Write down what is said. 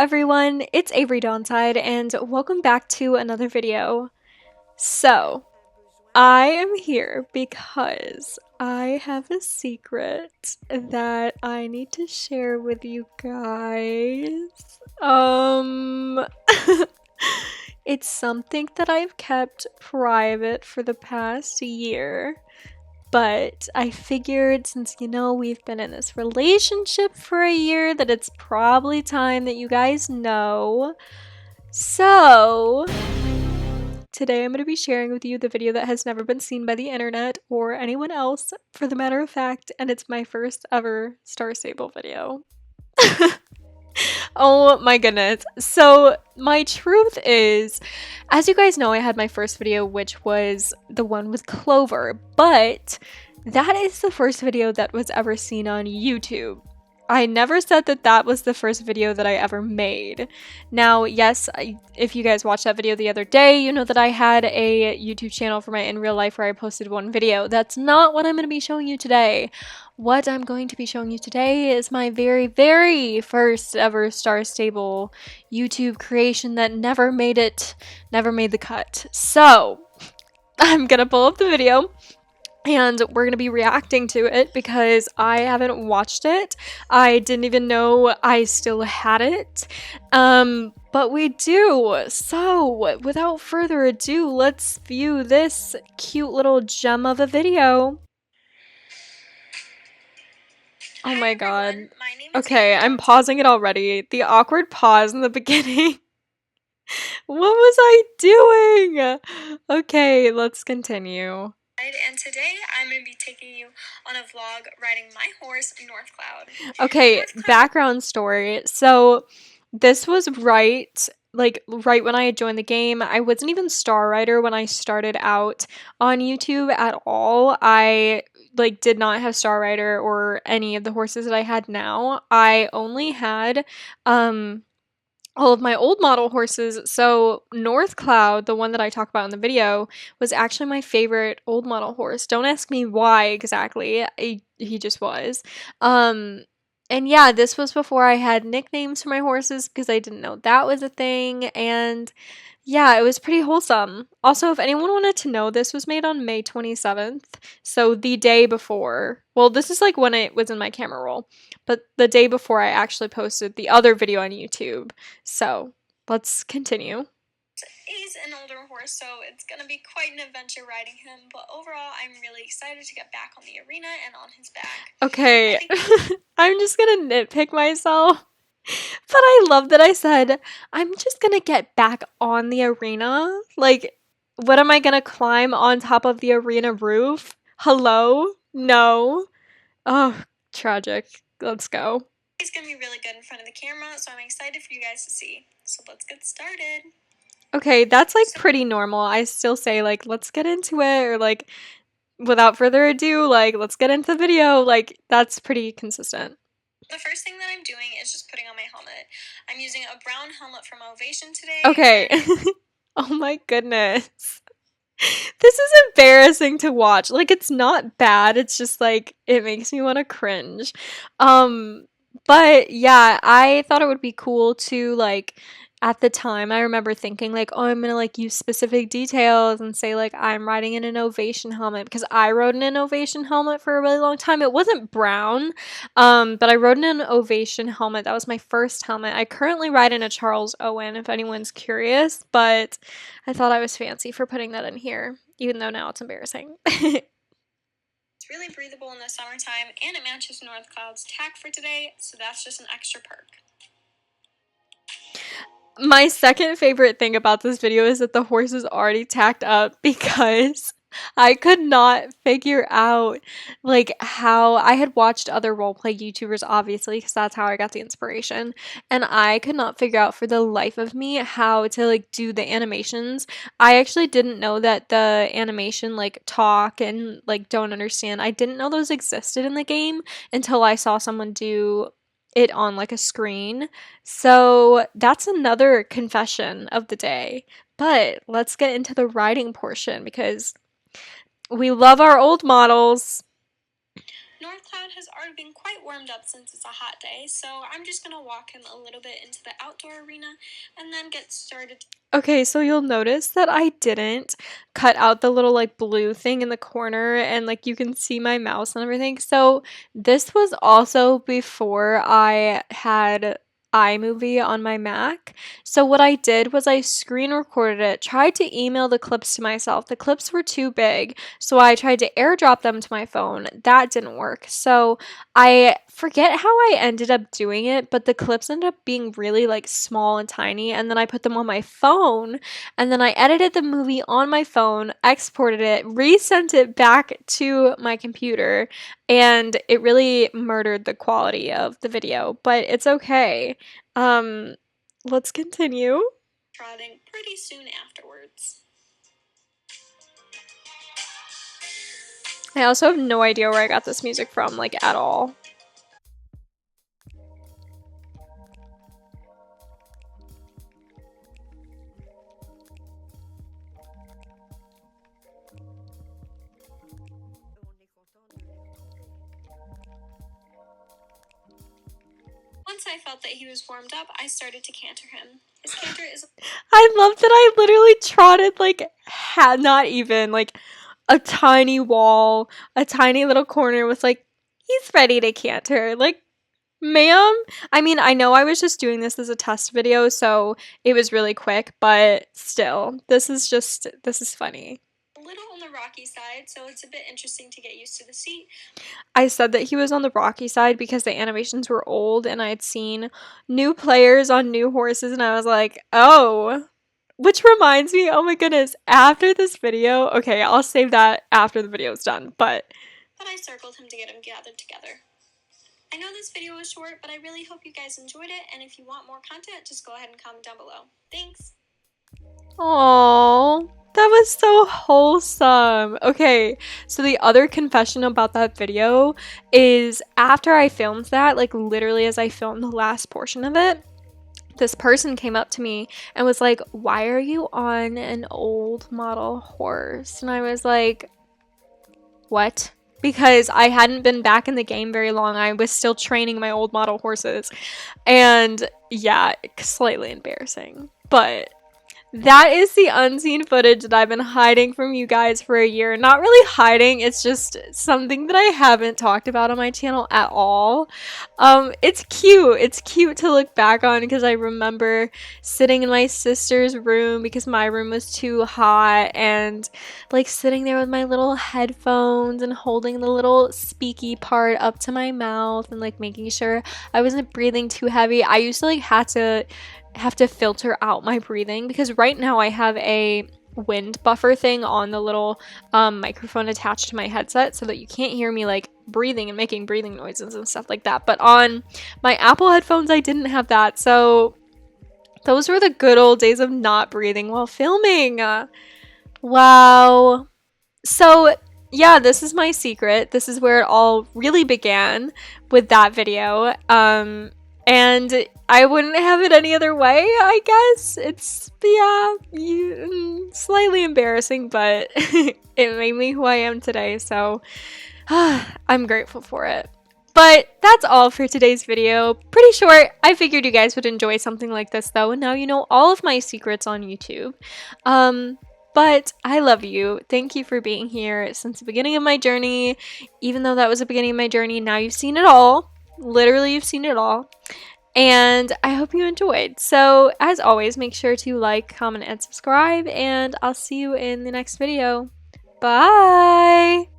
everyone, it's averydawnside and welcome back to another video. So, I am here because I have a secret that I need to share with you guys. It's something that I've kept private for the past year. But I figured since, we've been in this relationship for a year that it's probably time that you guys know. So, today I'm going to be sharing with you the video that has never been seen by the internet or anyone else, for the matter of fact, and it's my first ever Star Stable video. Oh my goodness. So my truth is, as you guys know, I had my first video, which was the one with Clover, but that is the first video that was ever seen on YouTube. I never said that that was the first video that I ever made. Now, yes, if you guys watched that video the other day, you know that I had a YouTube channel for my in real life where I posted one video. That's not what I'm going to be showing you today. What I'm going to be showing you today is my very, very first ever Star Stable YouTube creation that never made the cut. So, I'm going to pull up the video. And we're going to be reacting to it because I haven't watched it. I didn't even know I still had it. But we do. So, without further ado, let's view this cute little gem of a video. Oh my god. Okay, I'm pausing it already. The awkward pause in the beginning. What was I doing? Okay, let's continue. And today I'm going to be taking you on a vlog riding my horse, Northcloud. Okay, background story. So this was right when I had joined the game. I wasn't even Star Rider when I started out on YouTube at all. I did not have Star Rider or any of the horses that I had now. I only had all of my old model horses. So Northcloud, the one that I talk about in the video, was actually my favorite old model horse. Don't ask me why exactly. He just was. And yeah, this was before I had nicknames for my horses because I didn't know that was a thing. And yeah, it was pretty wholesome. Also, if anyone wanted to know, this was made on May 27th. So the day before. Well, this is when it was in my camera roll. But the day before I actually posted the other video on YouTube. So, let's continue. He's an older horse, so it's going to be quite an adventure riding him. But overall, I'm really excited to get back on the arena and on his back. Okay, I'm just going to nitpick myself. But I love that I said, I'm just gonna get back on the arena. What am I gonna climb on top of the arena roof? Hello? No. Oh, tragic. Let's go. He's gonna be really good in front of the camera, so I'm excited for you guys to see. So let's get started. Okay, that's pretty normal. I still say let's get into it, or without further ado, let's get into the video. That's pretty consistent. The first thing that I'm doing is just putting on my helmet. I'm using a brown helmet from 𝐿𝐴Vation today. Okay. Oh my goodness. This is embarrassing to watch. It's not bad. It's just it makes me want to cringe. But yeah, I thought it would be cool to at the time, I remember thinking oh, I'm gonna use specific details and say I'm riding in an 𝐿𝐴Vation helmet, because I rode in an 𝐿𝐴Vation helmet for a really long time. It wasn't brown, but I rode in an 𝐿𝐴Vation helmet. That was my first helmet. I currently ride in a Charles Owen, if anyone's curious, but I thought I was fancy for putting that in here, even though now it's embarrassing. It's really breathable in the summertime, and it matches Northcloud's tack for today, so that's just an extra perk. My second favorite thing about this video is that the horse is already tacked up, because I could not figure out how I had watched other roleplay YouTubers, obviously, because that's how I got the inspiration, and I could not figure out for the life of me how to do the animations. I actually didn't know that the animation talk and don't understand. I didn't know those existed in the game until I saw someone do it on a screen. So that's another confession of the day. But let's get into the riding portion, because we love our old models. North Cloud has already been quite warmed up since it's a hot day, so I'm just going to walk him a little bit into the outdoor arena and then get started. Okay, so you'll notice that I didn't cut out the little like blue thing in the corner and like you can see my mouse and everything. So this was also before I had iMovie on my Mac. So what I did was I screen recorded it, tried to email the clips to myself. The clips were too big, so I tried to airdrop them to my phone. That didn't work. So I forget how I ended up doing it, but the clips ended up being really like small and tiny, and then I put them on my phone, and then I edited the movie on my phone, exported it, resent it back to my computer, and it really murdered the quality of the video, but it's okay. Let's continue. Trotting pretty soon afterwards. I also have no idea where I got this music from, like, at all. Once I felt that he was warmed up, I started to canter him. His canter is... I love that I literally trotted, like, not even, like, a tiny wall, a tiny little corner with, like, he's ready to canter. Like, ma'am? I mean, I know I was just doing this as a test video, so it was really quick, but still, this is funny. A little on the rocky side, so it's a bit interesting to get used to the seat. I said that he was on the rocky side because the animations were old and I had seen new players on new horses and I was like, oh, which reminds me, oh my goodness, after this video, okay, I'll save that after the video is done, but I circled him to get him gathered together. I know this video was short, but I really hope you guys enjoyed it, and if you want more content, just go ahead and comment down below. Thanks! Aww, that was so wholesome. Okay, so the other confession about that video is after I filmed that, like literally as I filmed the last portion of it, this person came up to me and was like, why are you on an old model horse? And I was like, what? Because I hadn't been back in the game very long. I was still training my old model horses. And yeah, slightly embarrassing. But that is the unseen footage that I've been hiding from you guys for a year. Not really hiding, it's just something that I haven't talked about on my channel at all. It's cute. It's cute to look back on because I remember sitting in my sister's room because my room was too hot and like sitting there with my little headphones and holding the little speaky part up to my mouth and like making sure I wasn't breathing too heavy. I used to like have to filter out my breathing because right now I have a wind buffer thing on the little microphone attached to my headset so that you can't hear me like breathing and making breathing noises and stuff like that. But on my Apple headphones I didn't have that, so those were the good old days of not breathing while filming. Wow. So yeah, this is my secret. This is where it all really began with that video. And I wouldn't have it any other way, I guess. It's, yeah, slightly embarrassing, but it made me who I am today, so I'm grateful for it. But that's all for today's video. Pretty short. I figured you guys would enjoy something like this, though, and now you know all of my secrets on YouTube. But I love you. Thank you for being here since the beginning of my journey. Even though that was the beginning of my journey, now you've seen it all. Literally, you've seen it all. And I hope you enjoyed. So, as always, make sure to like, comment, and subscribe. And I'll see you in the next video. Bye!